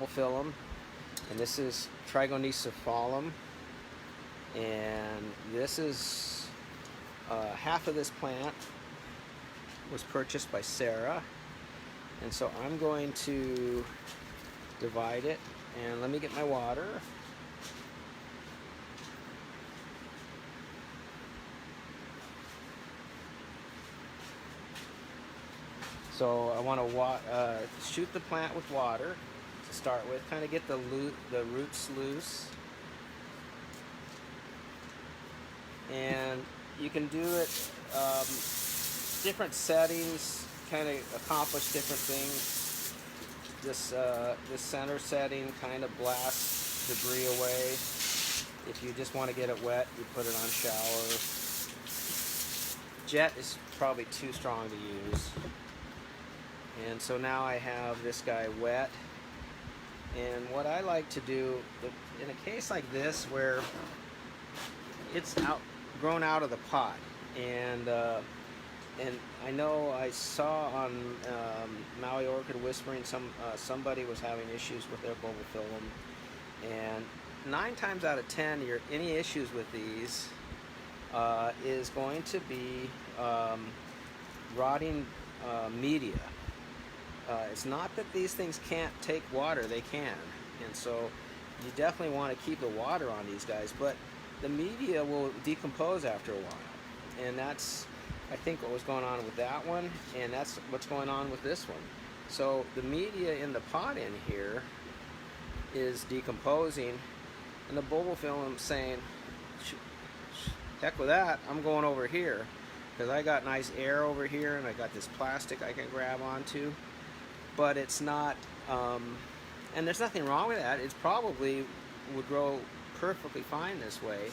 Bulbophyllum, and this is Trigonocephalum, and this is half of this plant was purchased by Sarah, and so I'm going to divide it, and let me get my water. So I want to shoot the plant with water to start with, kind of get the roots loose. And you can do it different settings, kind of accomplish different things. This center setting kind of blasts debris away. If you just want to get it wet, you put it on shower. Jet is probably too strong to use. And so now I have this guy wet. And what I like to do, in a case like this where it's grown out of the pot, and I know I saw on Maui Orchid Whispering somebody was having issues with their Bulbophyllum, and 9 times out of 10 any issues with these is going to be rotting media. It's not that these things can't take water, they can, and so you definitely want to keep the water on these guys, but the media will decompose after a while, and that's, I think, what was going on with that one, and that's what's going on with this one. So the media in the pot in here is decomposing, and the Bulbophyllum saying, heck with that, I'm going over here, because I got nice air over here, and I got this plastic I can grab onto. But it's not, and there's nothing wrong with that. It probably would grow perfectly fine this way,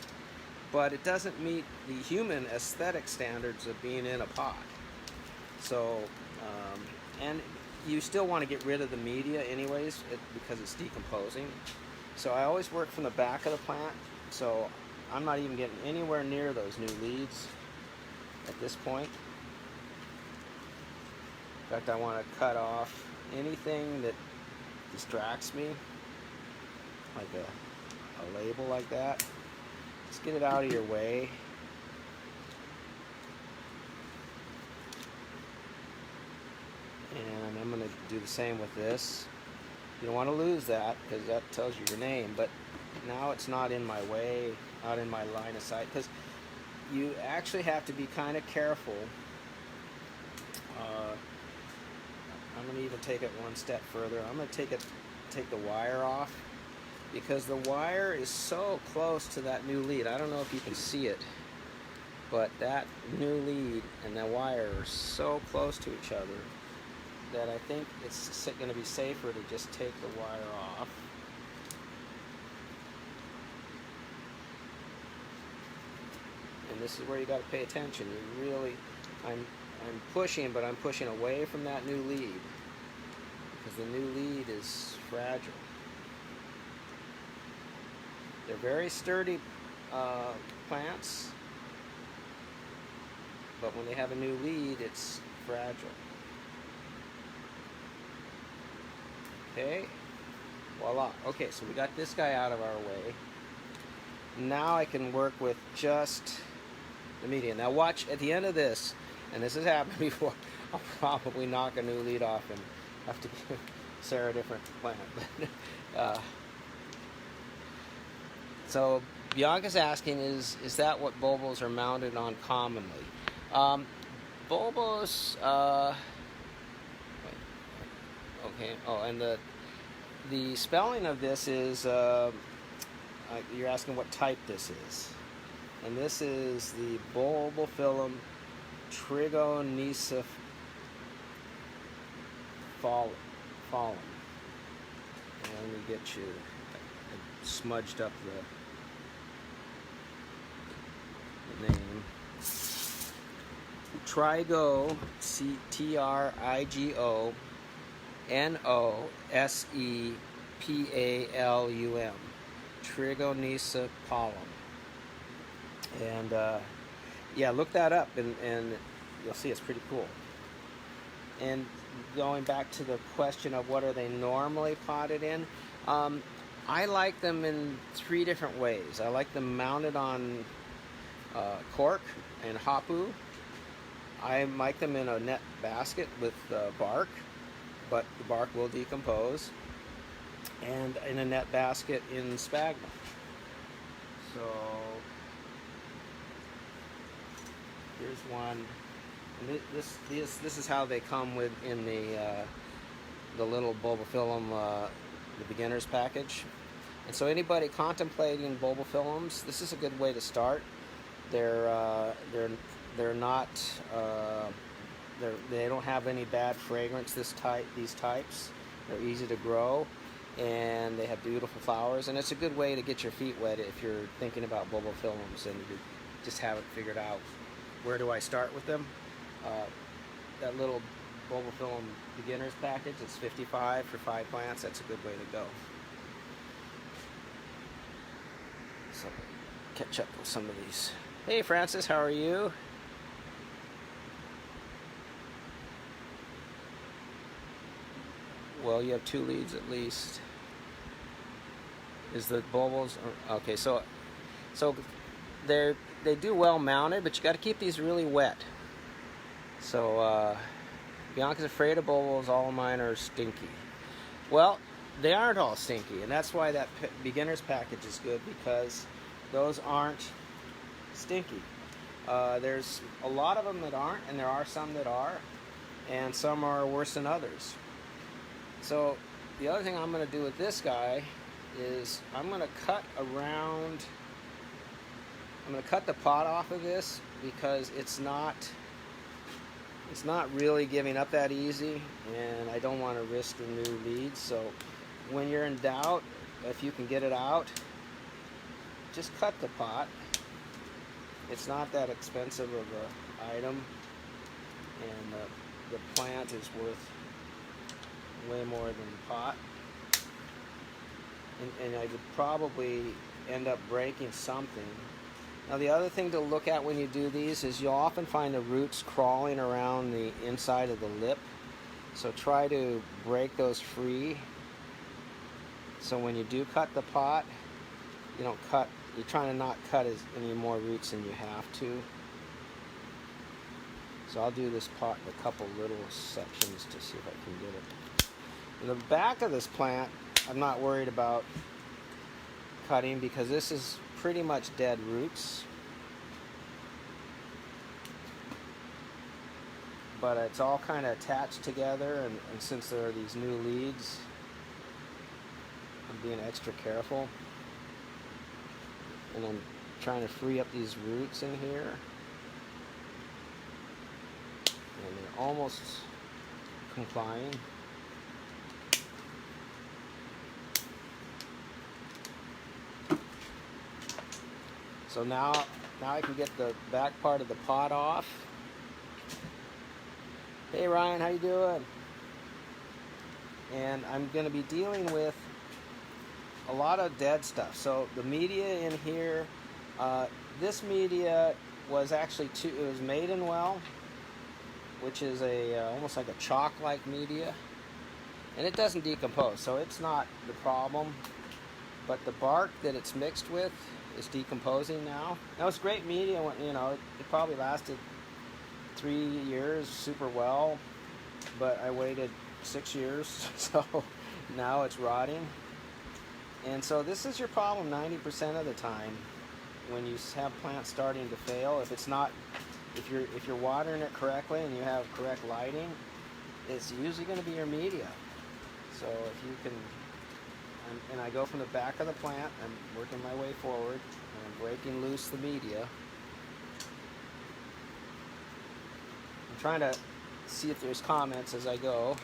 but it doesn't meet the human aesthetic standards of being in a pot. So, and you still want to get rid of the media anyways, because it's decomposing. So I always work from the back of the plant, so I'm not even getting anywhere near those new leads at this point. In fact, I want to cut off anything that distracts me, like a label like that. Just get it out of your way. And I'm going to do the same with this. You don't want to lose that, because that tells you your name, but now it's not in my way, not in my line of sight, because you actually have to be kind of careful. I'm going to even take it one step further. I'm going to take the wire off, because the wire is so close to that new lead. I don't know if you can see it, but that new lead and the wire are so close to each other that I think it's going to be safer to just take the wire off. And this is where you got to pay attention. You really, I'm pushing, but I'm pushing away from that new lead, because the new lead is fragile. They're very sturdy plants, but when they have a new lead, it's fragile. Okay, voila. Okay, so we got this guy out of our way. Now I can work with just the media. Now watch, at the end of this, and this has happened before, I'll probably knock a new lead off and have to give Sarah a different plant. So Bianca's asking, is that what bulbos are mounted on commonly? Bulbos, okay, oh, and the spelling of this is, you're asking what type this is. And this is the Bulbophyllum Trigonocephalum. And let me get you, I smudged up the name. Trigo, Trigo, Nosepalum. Trigonocephalum. And yeah, look that up, and you'll see it's pretty cool. And going back to the question of what are they normally potted in, I like them in 3 different ways. I like them mounted on cork and hapu. I like them in a net basket with bark, but the bark will decompose, and in a net basket in sphagnum. So here's one. And this is how they come in the little Bulbophyllum, the beginner's package. And so anybody contemplating Bulbophyllums, this is a good way to start. They're not they don't have any bad fragrance. These types, they're easy to grow, and they have beautiful flowers. And it's a good way to get your feet wet if you're thinking about Bulbophyllums and you just haven't figured out where do I start with them. That little Bulbophyllum beginner's package, it's $55 for 5 plants. That's a good way to go. So catch up with some of these. Hey Francis, how are you? Well, you have 2 leads at least. Is the bulbils okay? So they do well mounted, but you got to keep these really wet. So Bianca's afraid of bulbils. All of mine are stinky. Well, they aren't all stinky, and that's why that beginner's package is good, because those aren't stinky. There's a lot of them that aren't, and there are some that are, and some are worse than others. So the other thing I'm going to do with this guy is I'm going to cut the pot off of this, because it's not really giving up that easy, and I don't want to risk the new leads. So when you're in doubt, if you can get it out, just cut the pot. It's not that expensive of an item, and the plant is worth way more than the pot. And I would probably end up breaking something. Now the other thing to look at when you do these is you'll often find the roots crawling around the inside of the lip. So try to break those free. So when you do cut the pot, you're trying to not cut any more roots than you have to. So I'll do this pot in a couple little sections to see if I can get it. In the back of this plant, I'm not worried about cutting, because this is pretty much dead roots. But it's all kind of attached together, and since there are these new leads, I'm being extra careful. And I'm trying to free up these roots in here. And they're almost complying. So now I can get the back part of the pot off. Hey Ryan, how you doing? And I'm going to be dealing with a lot of dead stuff. So the media in here, this media was actually it was maiden well, which is almost like a chalk-like media, and it doesn't decompose, so it's not the problem. But the bark that it's mixed with is decomposing now. Now it's great media. It probably lasted 3 years super well, but I waited 6 years, so now it's rotting. And so this is your problem 90% of the time when you have plants starting to fail. If you're watering it correctly and you have correct lighting, it's usually going to be your media. So if you can, and I go from the back of the plant, I'm working my way forward, and I'm breaking loose the media. I'm trying to see if there's comments as I go.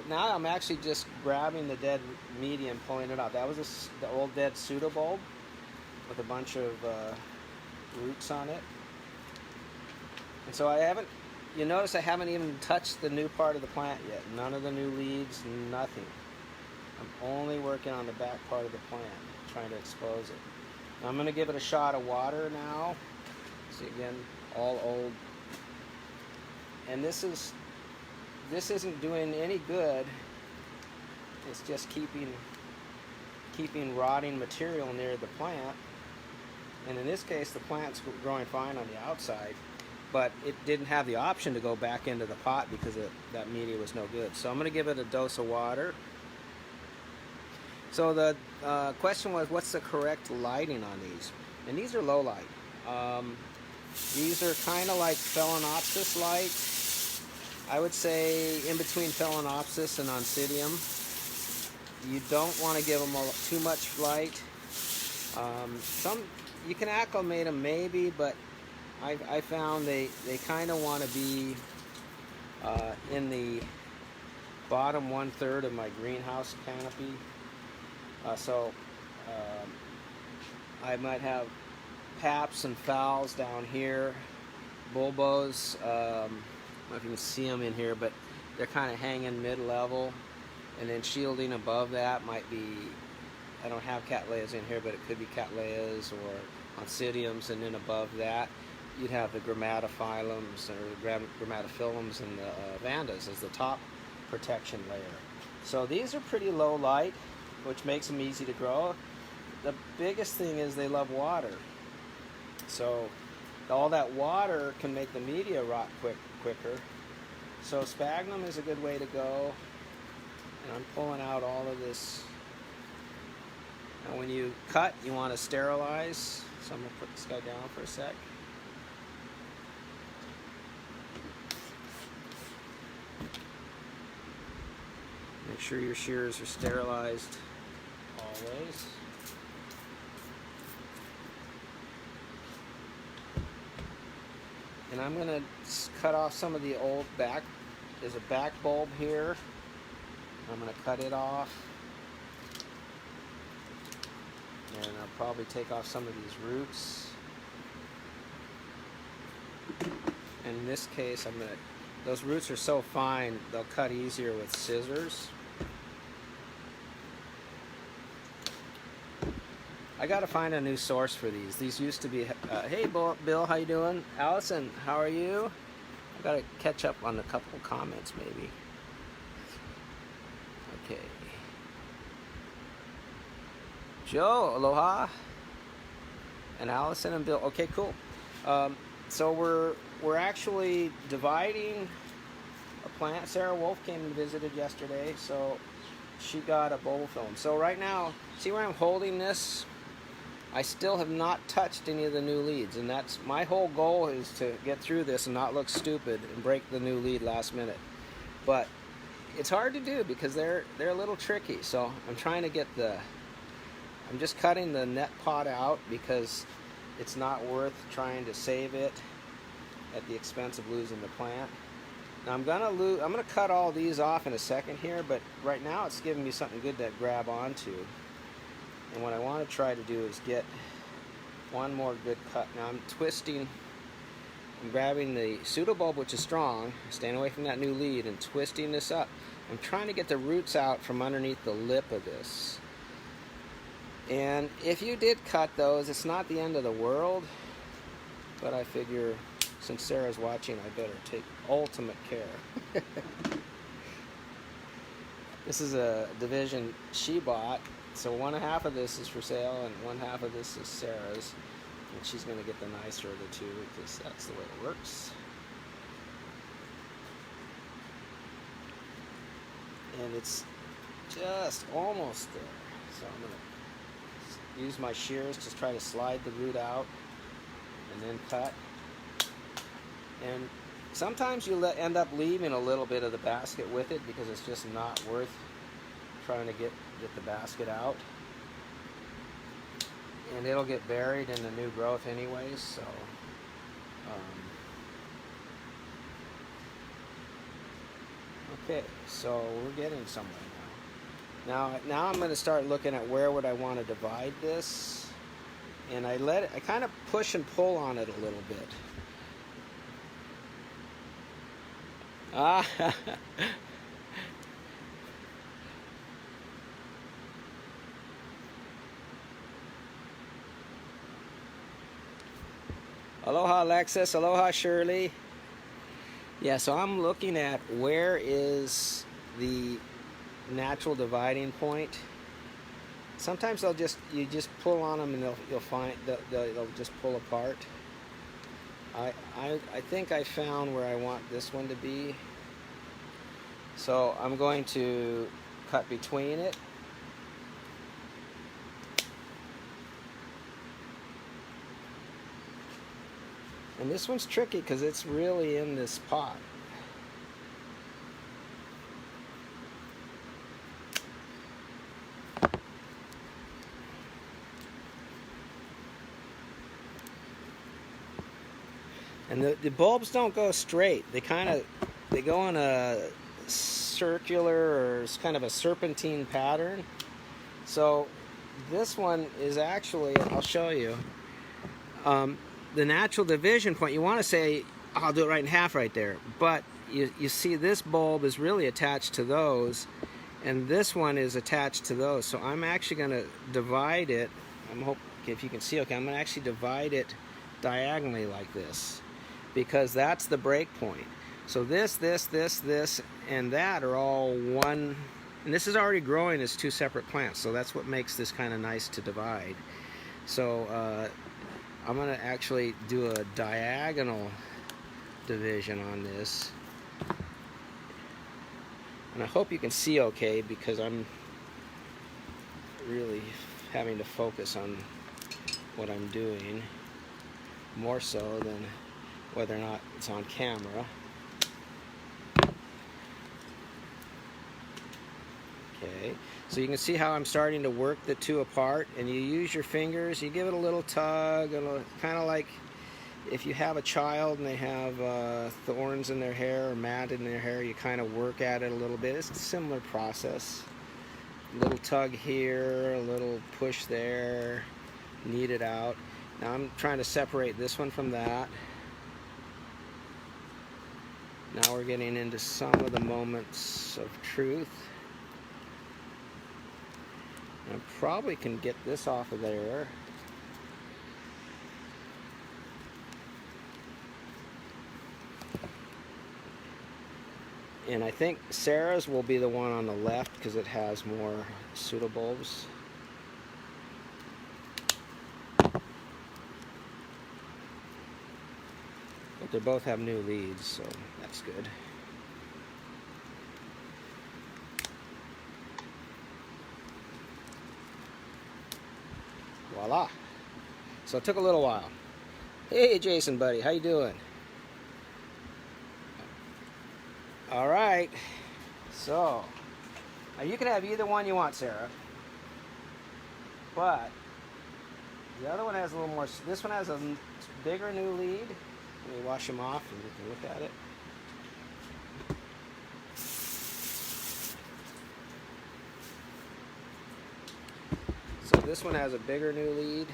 Now I'm actually just grabbing the dead media and pulling it out. That was the old dead pseudobulb with a bunch of roots on it. And so you notice I haven't even touched the new part of the plant yet. None of the new leaves, nothing. I'm only working on the back part of the plant, trying to expose it. Now I'm going to give it a shot of water now. See, again, all old. And this is this isn't doing any good. It's just keeping rotting material near the plant. And in this case, the plant's growing fine on the outside, but it didn't have the option to go back into the pot because that media was no good. So I'm going to give it a dose of water. So the question was, what's the correct lighting on these? And these are low light. These are kind of like Phalaenopsis light. I would say in between Phalaenopsis and Oncidium. You don't want to give them too much light. You can acclimate them maybe, but I found they kind of want to be in the bottom 1/3 of my greenhouse canopy. I might have paps and phals down here, bulbos. I don't know if you can see them in here, but they're kind of hanging mid-level. And then shielding above that might be, I don't have Cattleyas in here, but it could be Cattleyas or Oncidiums. And then above that, you'd have the Grammataphyllums or Grammataphyllums and the Vandas as the top protection layer. So these are pretty low light, which makes them easy to grow. The biggest thing is they love water. So all that water can make the media rot quicker. So sphagnum is a good way to go. And I'm pulling out all of this. Now when you cut, you want to sterilize. So I'm going to put this guy down for a sec. Make sure your shears are sterilized always. And I'm going to cut off some of the old back. There's a back bulb here. I'm going to cut it off. And I'll probably take off some of these roots. In this case, those roots are so fine, they'll cut easier with scissors. I got to find a new source for these. These used to be, hey Bill, how you doing? Allison, how are you? I got to catch up on a couple of comments maybe. Okay. Joe, aloha. And Allison and Bill. Okay, cool. So we're actually dividing a plant. Sarah Wolf came and visited yesterday, so she got a Bulbophyllum. So right now, see where I'm holding this? I still have not touched any of the new leads, and that's my whole goal, is to get through this and not look stupid and break the new lead last minute. But it's hard to do because they're a little tricky. So I'm trying to get I'm just cutting the net pot out because it's not worth trying to save it at the expense of losing the plant. Now I'm gonna cut all these off in a second here, but right now it's giving me something good to grab onto. And what I want to try to do is get one more good cut. Now I'm twisting, I'm grabbing the pseudobulb, which is strong, staying away from that new lead, and twisting this up. I'm trying to get the roots out from underneath the lip of this. And if you did cut those, it's not the end of the world, but I figure since Sarah's watching, I better take ultimate care. This is a division she bought, so 1/2 of this is for sale and 1/2 of this is Sarah's, and she's going to get the nicer of the two because that's the way it works. And it's just almost there, so I'm going to use my shears to try to slide the root out and then cut. And sometimes you end up leaving a little bit of the basket with it because it's just not worth trying to get the basket out. And it'll get buried in the new growth anyways, so okay, so we're getting somewhere now. Now I'm going to start looking at where would I want to divide this, and I kind of push and pull on it a little bit. Aloha Alexis, aloha Shirley. Yeah, so I'm looking at where is the natural dividing point. Sometimes you just pull on them and you'll find they'll just pull apart. I think I found where I want this one to be. So I'm going to cut between it. And this one's tricky because it's really in this pot. And the bulbs don't go straight. They go in a circular or it's kind of a serpentine pattern. So this one is actually, I'll show you, the natural division point. You want to say, I'll do it right in half right there. But you see this bulb is really attached to those, and this one is attached to those. So I'm actually going to divide it. I'm hoping if you can see, okay, I'm going to actually divide it diagonally like this, because that's the break point. So this, and that are all one, and this is already growing as two separate plants, so that's what makes this kind of nice to divide. So I'm going to actually do a diagonal division on this. And I hope you can see okay, because I'm really having to focus on what I'm doing more so than whether or not it's on camera. Okay, so you can see how I'm starting to work the two apart, and you use your fingers, you give it a little tug, kind of like if you have a child and they have thorns in their hair or matted in their hair, you kind of work at it a little bit. It's a similar process. A little tug here, a little push there, knead it out. Now I'm trying to separate this one from that. Now we're getting into some of the moments of truth. I probably can get this off of there. And I think Sarah's will be the one on the left because it has more pseudobulbs. But they both have new leads, so that's good. Voila. So it took a little while. Hey Jason, buddy, how you doing? All right. So now you can have either one you want, Sarah. But the other one has a little more. This one has a bigger new lead. Let me wash them off and you can look at it. So this one has a bigger new lead.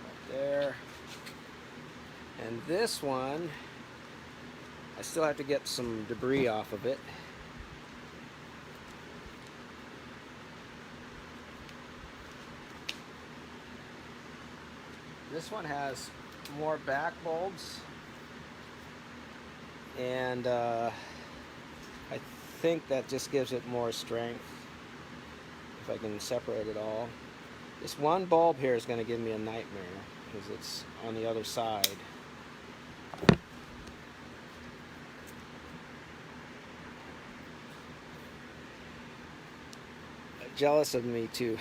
Right there. And this one, I still have to get some debris off of it. This one has more back bulbs, and I think that just gives it more strength if I can separate it all. This one bulb here is going to give me a nightmare because it's on the other side. Jealous of me too.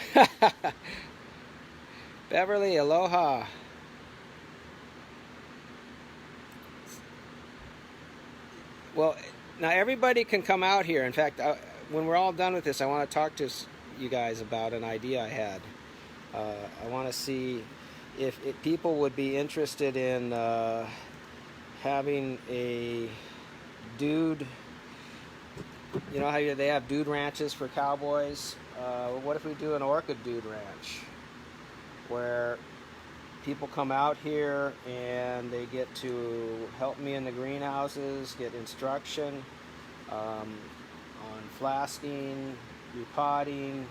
Beverly, aloha. Well, now everybody can come out here. In fact, when we're all done with this, I want to talk to you guys about an idea I had. I want to see if people would be interested in having a dude. You know how they have dude ranches for cowboys? What if we do an orchid dude ranch, where people come out here and they get to help me in the greenhouses, get instruction on flasking, repotting,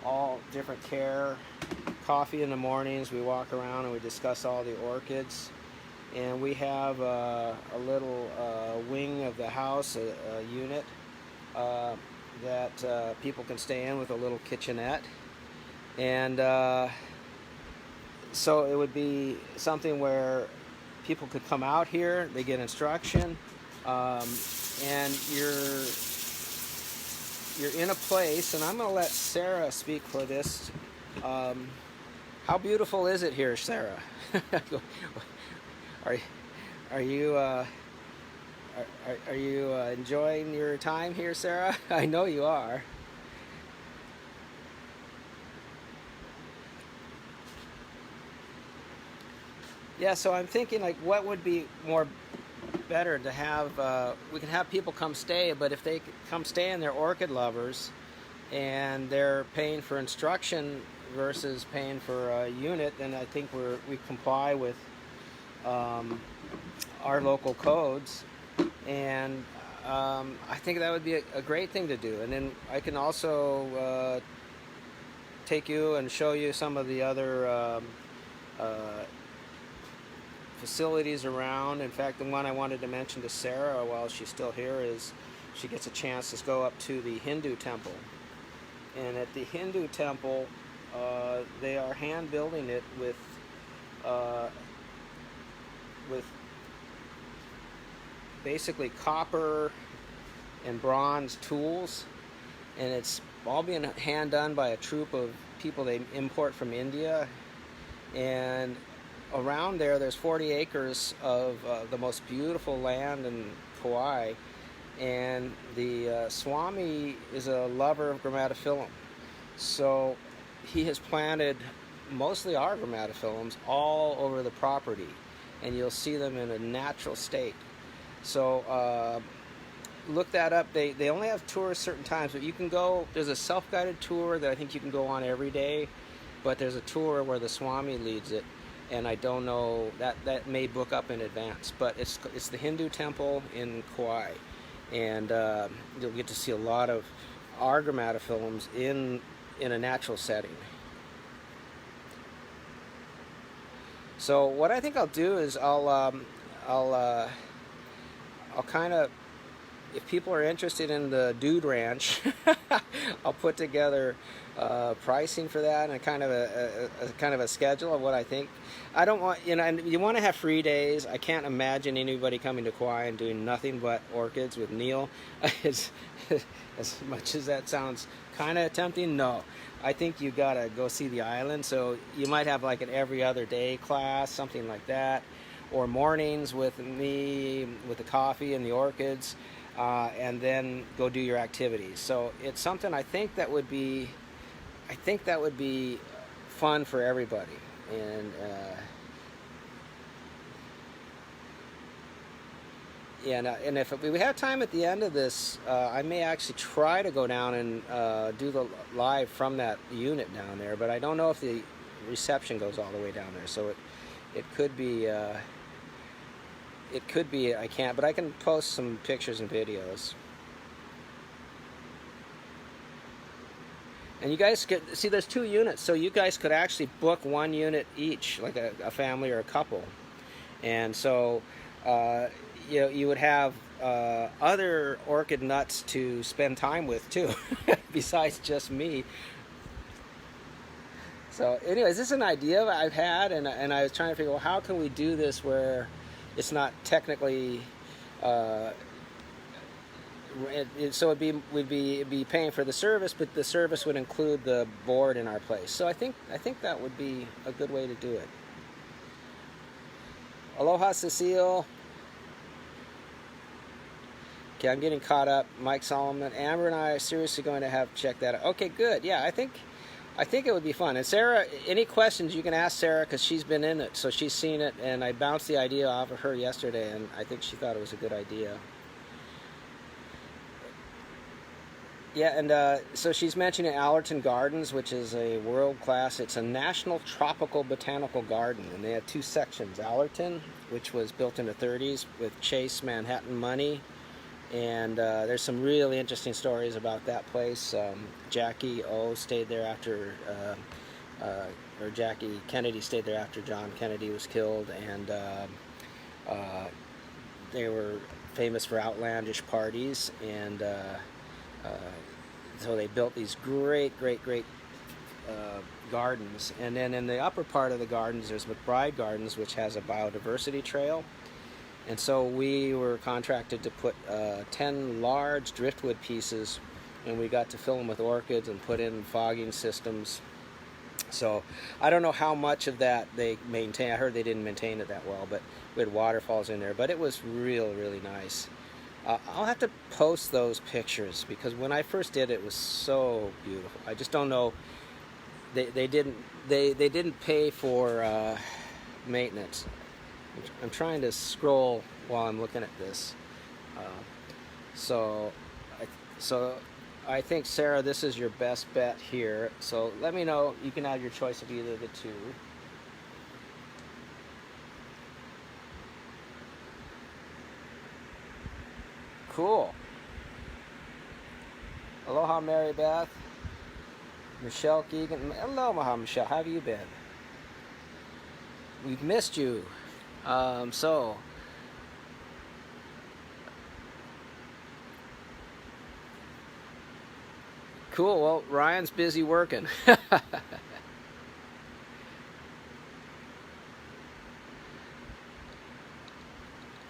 all different care. Coffee in the mornings, we walk around and we discuss all the orchids. And we have a little wing of the house, a unit that people can stay in with a little kitchenette. And so it would be something where people could come out here, they get instruction, and you're in a place, and I'm going to let Sarah speak for this. How beautiful is it here, Sarah? Are you enjoying your time here, Sarah? I know you are. Yeah, so I'm thinking, like, what would be more better to have? We can have people come stay, but if they come stay and they're orchid lovers, and they're paying for instruction versus paying for a unit, then I think we comply with our local codes, and I think that would be a great thing to do. And then I can also take you and show you some of the other facilities around. In fact, the one I wanted to mention to Sarah while she's still here is she gets a chance to go up to the Hindu temple. And at the Hindu temple, they are hand building it with basically copper and bronze tools, and it's all being hand done by a troupe of people they import from India. And around there's 40 acres of the most beautiful land in Kauai, and the Swami is a lover of Grammataphyllum, so he has planted mostly our Grammataphyllums all over the property, and you'll see them in a natural state. So look that up. They only have tours certain times, but you can go. There's a self-guided tour that I think you can go on every day, but there's a tour where the Swami leads it, and I don't know, that may book up in advance. But it's the Hindu temple in Kauai, and you'll get to see a lot of our Grammataphyllums in a natural setting. So what I think I'll do is I'll kind of, if people are interested in the Dude Ranch, I'll put together pricing for that, and a kind of a schedule of what I think. I don't want, and you want to have free days. I can't imagine anybody coming to Kauai and doing nothing but orchids with Neil. As much as that sounds kind of tempting, no. I think you gotta go see the island. So you might have like an every other day class, something like that, or mornings with me with the coffee and the orchids, and then go do your activities. So it's something I think that would be fun for everybody. And yeah, and if we have time at the end of this, I may actually try to go down and do the live from that unit down there, but I don't know if the reception goes all the way down there. So it could be I can't, but I can post some pictures and videos. And you guys could see there's 2 units, so you guys could actually book 1 unit each, like a family or a couple. And so you would have other orchid nuts to spend time with too, besides just me. So anyways, this is an idea I've had, and I was trying to figure out, well, how can we do this where it's not technically so we'd be paying for the service, but the service would include the board in our place. So I think that would be a good way to do it. Aloha, Cecile. Okay, I'm getting caught up. Mike Solomon, Amber and I are seriously going to have to check that out. Okay, good. Yeah, I think it would be fun. And Sarah, any questions you can ask Sarah, because she's been in it, so she's seen it, and I bounced the idea off of her yesterday, and I think she thought it was a good idea. Yeah, and so she's mentioning Allerton Gardens, which is a world-class, it's a national tropical botanical garden, and they have 2 sections. Allerton, which was built in the 30s with Chase Manhattan money, And there's some really interesting stories about that place. Jackie O stayed there after, or Jackie Kennedy stayed there after John Kennedy was killed, and uh, they were famous for outlandish parties, and so they built these great gardens. And then in the upper part of the gardens, there's McBride Gardens, which has a biodiversity trail. And so we were contracted to put 10 large driftwood pieces, and we got to fill them with orchids and put in fogging systems. So I don't know how much of that they maintain. I heard they didn't maintain it that well, but we had waterfalls in there. But it was really nice. I'll have to post those pictures, because when I first did it, it was so beautiful. I just don't know. They didn't pay for maintenance. I'm trying to scroll while I'm looking at this. So I think, Sarah, this is your best bet here. So let me know. You can have your choice of either of the two. Cool. Aloha, Mary Beth. Michelle Keegan. Aloha, Michelle. How have you been? We've missed you. So cool. Well, Ryan's busy working.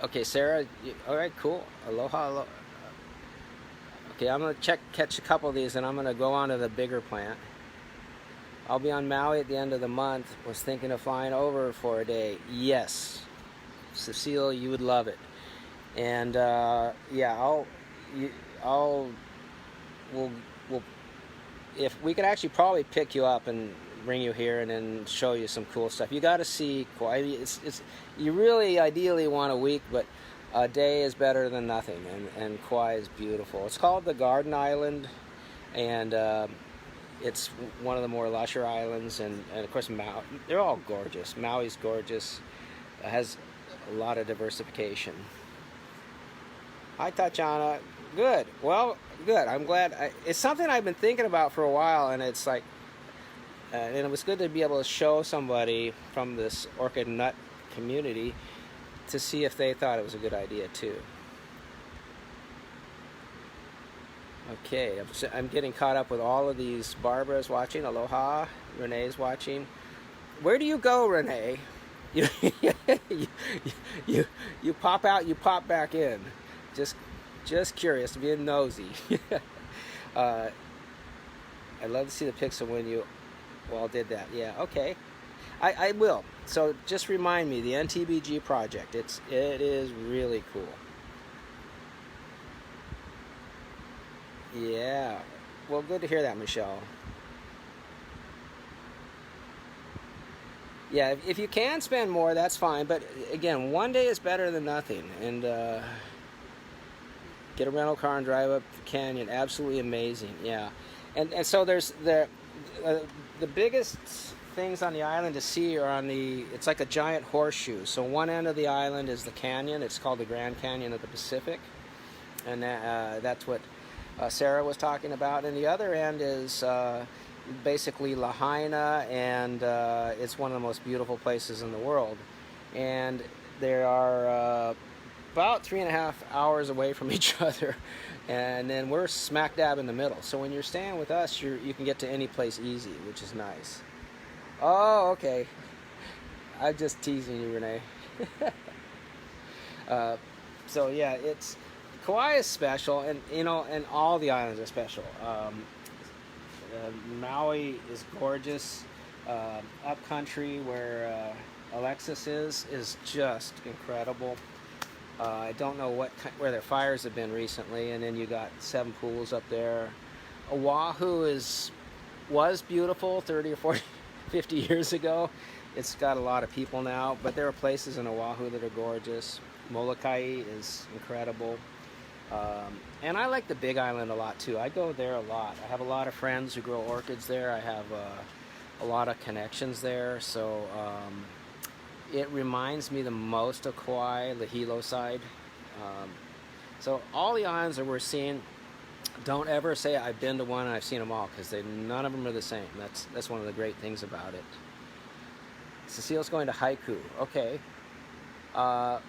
Okay, Sarah. All right, cool. Aloha, aloha. Okay, I'm gonna catch a couple of these, and I'm gonna go on to the bigger plant. I'll be on Maui at the end of the month. Was thinking of flying over for a day. Yes, Cecile, you would love it. And yeah, we'll, if we could actually probably pick you up and bring you here and then show you some cool stuff. You got to see Kauai. You really ideally want a week, but a day is better than nothing. And Kauai is beautiful. It's called the Garden Island, and it's one of the more lusher islands. And of course, Maui. They're all gorgeous. Maui's gorgeous. It has a lot of diversification. Hi, Tatiana. Good. Well, good. I'm glad. It's something I've been thinking about for a while, and it's like, and it was good to be able to show somebody from this orchid nut community to see if they thought it was a good idea too. Okay, I'm getting caught up with all of these. Barbara's watching. Aloha. Renee's watching. Where do you go, Renee? You, you pop out, you pop back in. Just curious, being nosy. I'd love to see the pics of when you all did that. Yeah, okay. I will. So just remind me, the NTBG project. It is really cool. Yeah. Well, good to hear that, Michelle. Yeah, if you can spend more, that's fine. But again, one day is better than nothing. And get a rental car and drive up the canyon. Absolutely amazing. Yeah. And so there's the biggest things on the island to see are on it's like a giant horseshoe. So one end of the island is the canyon. It's called the Grand Canyon of the Pacific. And that's what Sarah was talking about. And the other end is basically Lahaina, and it's one of the most beautiful places in the world. And there are about 3.5 hours away from each other, and then we're smack dab in the middle. So when you're staying with us, you can get to any place easy, which is nice. Oh, okay. I'm just teasing you, Renee. So yeah, Kauai is special, and and all the islands are special. Maui is gorgeous. Upcountry where Alexis is just incredible. I don't know where their fires have been recently, and then you got 7 pools up there. Oahu was beautiful 30 or 40, 50 years ago. It's got a lot of people now, but there are places in Oahu that are gorgeous. Molokai is incredible. And I like the Big Island a lot too. I go there a lot. I have a lot of friends who grow orchids there. I have a lot of connections there. So it reminds me the most of Kauai, the Hilo side. So all the islands that we're seeing, don't ever say I've been to one and I've seen them all, because none of them are the same. That's one of the great things about it. Cecile's going to Haiku. Okay. Haiku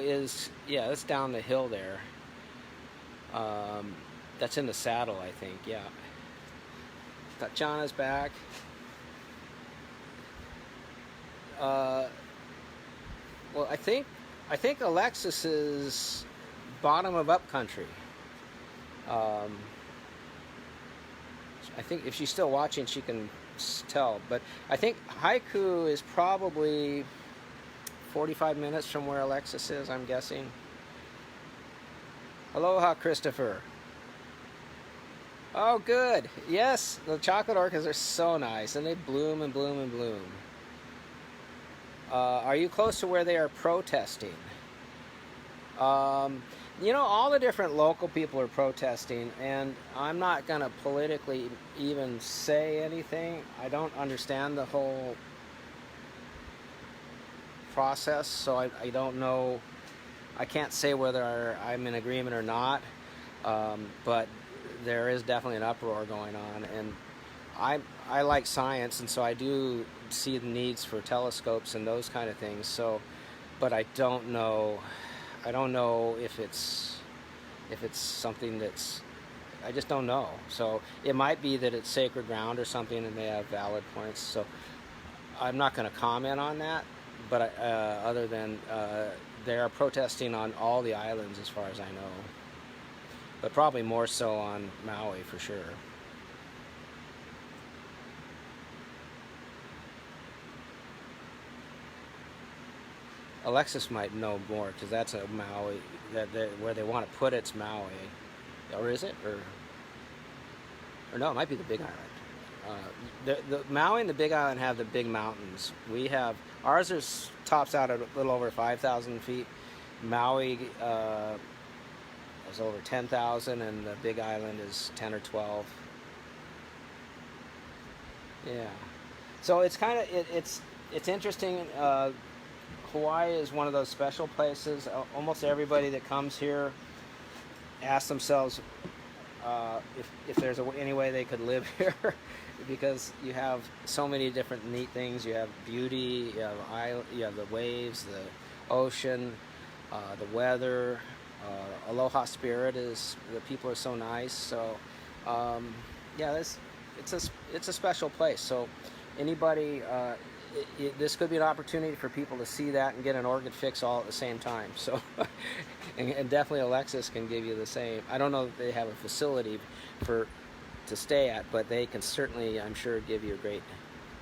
is, yeah, that's down the hill there. That's in the Saddle, I think. Yeah. Tatiana's back. Well, I think Alexis is bottom of upcountry. I think if she's still watching, she can tell. But I think Haiku is probably 45 minutes from where Alexis is, I'm guessing. Aloha, Christopher. Oh, good. Yes, the chocolate orchids are so nice, and they bloom and bloom and bloom. Are you close to where they are protesting? You know, all the different local people are protesting, and I'm not going to politically even say anything. I don't understand the whole process, so I don't know. I can't say whether I'm in agreement or not, but there is definitely an uproar going on, and I like science, and so I do see the needs for telescopes and those kind of things. So, but I don't know if it's something that's, I just don't know. So it might be that it's sacred ground or something, and they have valid points. So I'm not going to comment on that. But other than they are protesting on all the islands, as far as I know. But probably more so on Maui for sure. Alexis might know more, because that's a Maui, where they want to put it's Maui. Or is it? Or no, it might be the Big Island. The Maui and the Big Island have the big mountains. We have, ours tops out at a little over 5,000 feet. Maui is over 10,000, and the Big Island is 10 or 12. Yeah. So it's kind of, it's interesting. Hawaii is one of those special places. Almost everybody that comes here asks themselves if there's any way they could live here, because you have so many different neat things. You have beauty, you have the waves, the ocean, the weather. Aloha spirit is, the people are so nice. So yeah, it's a special place. So anybody. This could be an opportunity for people to see that and get an orchid fix all at the same time. So, and definitely Alexis can give you the same. I don't know if they have a facility to stay at, but they can certainly, I'm sure, give you a great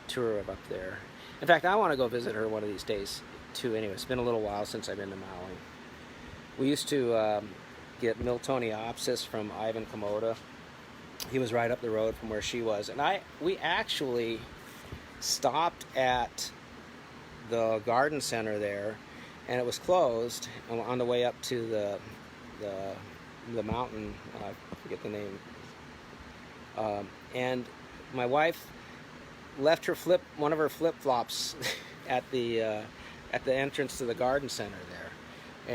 tour of up there. In fact, I want to go visit her one of these days too. Anyway, it's been a little while since I've been to Maui. We used to get Miltoniopsis from Ivan Komoda. He was right up the road from where she was, and we actually stopped at the garden center there, and it was closed on the way up to the mountain. I forget the name. And my wife left one of her flip-flops at the entrance to the garden center there,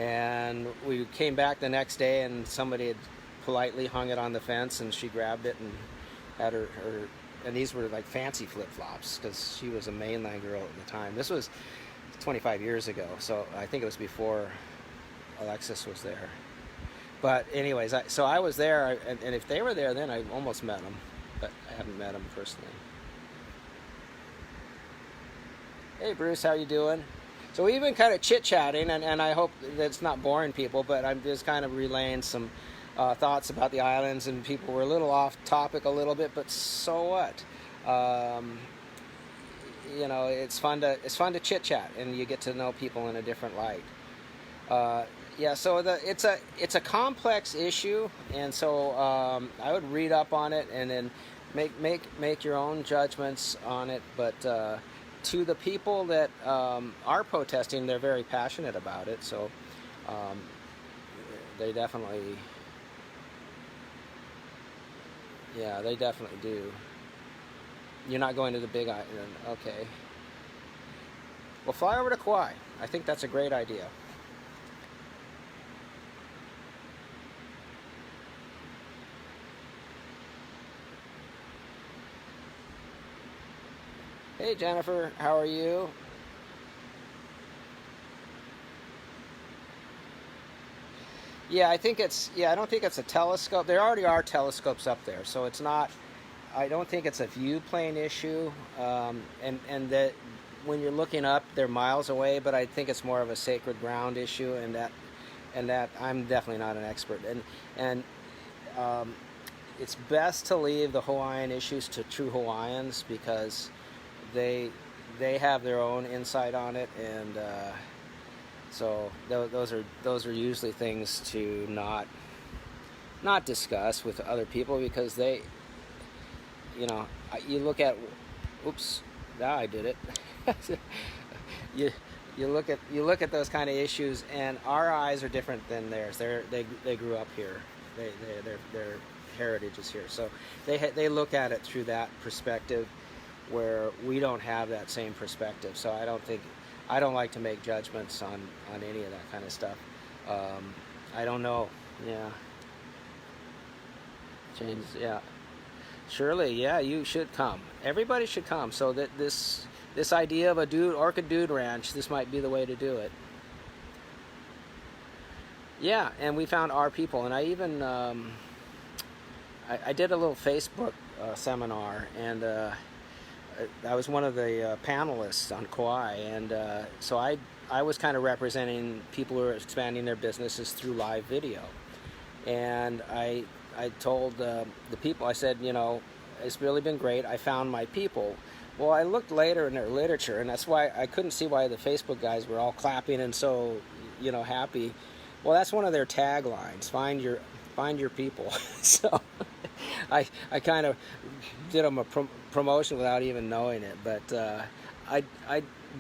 and we came back the next day, and somebody had politely hung it on the fence, and she grabbed it and had her and these were like fancy flip-flops, because she was a mainland girl at the time. This was 25 years ago, so I think it was before Alexis was there. But anyways, so I was there, and if they were there then, I almost met them, but I haven't met them personally. Hey Bruce, how you doing? So we've been kind of chit-chatting, and I hope that it's not boring people, but I'm just kind of relaying some thoughts about the islands, and people were a little off topic a little bit, but so what? You know, it's fun to chit chat, and you get to know people in a different light. Yeah, so it's a complex issue, and so I would read up on it and then make your own judgments on it. But to the people that are protesting, they're very passionate about it, so they definitely. Yeah, they definitely do. You're not going to the Big Island, okay. Well, fly over to Kauai. I think that's a great idea. Hey Jennifer, how are you? Yeah, I think it's, yeah, I don't think it's a telescope. There already are telescopes up there, so it's not, I don't think it's a view plane issue. And that when you're looking up, they're miles away, but I think it's more of a sacred ground issue, and that I'm definitely not an expert. And um, it's best to leave the Hawaiian issues to true Hawaiians because they they have their own insight on it, and so those are usually things to not discuss with other people because they, you know, you look at, oops, now I did it. you you look at those kind of issues, and our eyes are different than theirs. They grew up here. Their heritage is here, so they look at it through that perspective, where we don't have that same perspective. So I don't like to make judgments on any of that kind of stuff. I don't know. Yeah. James. Yeah. Shirley. Yeah, you should come. Everybody should come. So that this idea of a orchid dude ranch, this might be the way to do it. Yeah, and we found our people, and I even I did a little Facebook seminar, and I was one of the panelists on Kauai, and so I was kind of representing people who are expanding their businesses through live video, and I told the people, I said, you know, it's really been great. I found my people. Well, I looked later in their literature, and that's why I couldn't see why the Facebook guys were all clapping and so, you know, happy. Well, that's one of their taglines: find your people. So I kind of did them a promotion without even knowing it, but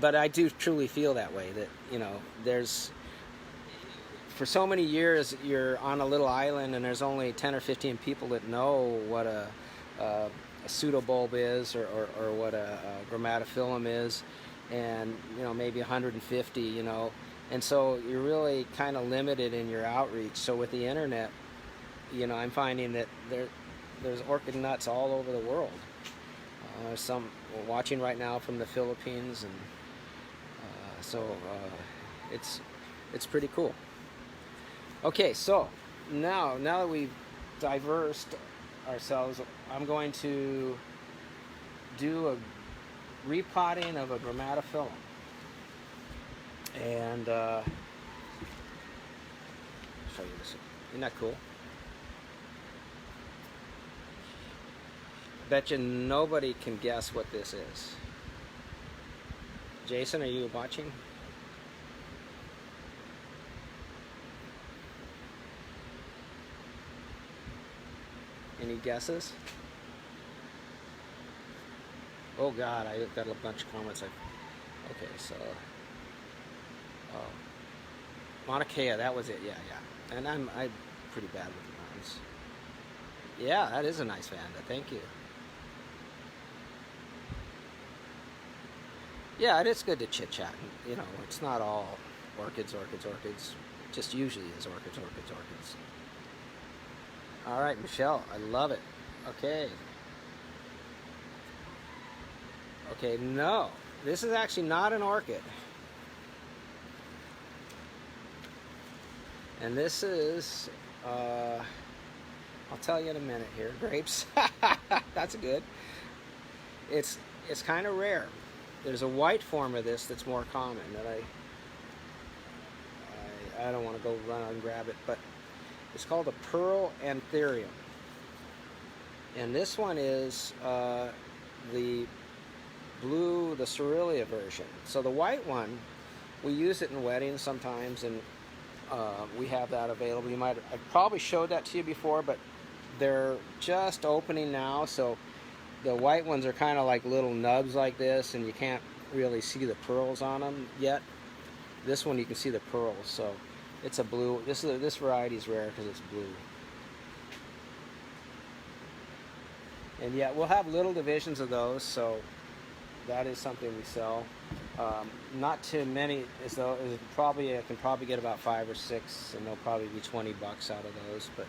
but I do truly feel that way, that, you know, there's, for so many years you're on a little island and there's only 10 or 15 people that know what a pseudobulb is, or what a Grammataphyllum is, and, you know, maybe 150, you know, and so you're really kind of limited in your outreach. So with the internet, you know, I'm finding that there's orchid nuts all over the world. Some watching right now from the Philippines, and so it's pretty cool. Okay, so now that we've diversed ourselves, I'm going to do a repotting of a Grammataphyllum, and I'll show you this. Isn't that cool? Bet you nobody can guess what this is. Jason, are you watching? Any guesses? Oh God, I got a bunch of comments. Okay, so Mauna Kea, that was it. Yeah, yeah. And I'm pretty bad with the names. Yeah, that is a nice vanda. Thank you. Yeah, it is good to chit chat. You know, it's not all orchids. It just usually is orchids. All right, Michelle, I love it. Okay. Okay, no, this is actually not an orchid. And this is, I'll tell you in a minute here, grapes. That's good. It's kind of rare. There's a white form of this that's more common that I don't want to go run out and grab it, but it's called a pearl anthurium. And this one is the Cerulean version. So the white one, we use it in weddings sometimes, and we have that available. I probably showed that to you before, but they're just opening now, so the white ones are kind of like little nubs like this, and you can't really see the pearls on them yet. This one you can see the pearls, so it's a blue. This variety is rare because it's blue. And yeah, we'll have little divisions of those, so that is something we sell. Not too many, I can probably get about 5 or 6, and they'll probably be $20 out of those. But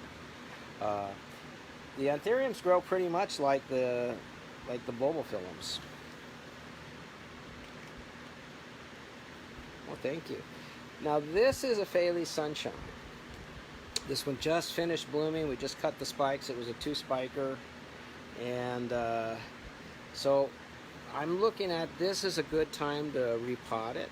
the anthuriums grow pretty much like the Bulbophyllums. Well, thank you. Now this is a Phaley Sunshine. This one just finished blooming. We just cut the spikes. It was a 2-spiker. And so I'm looking at this as a good time to repot it.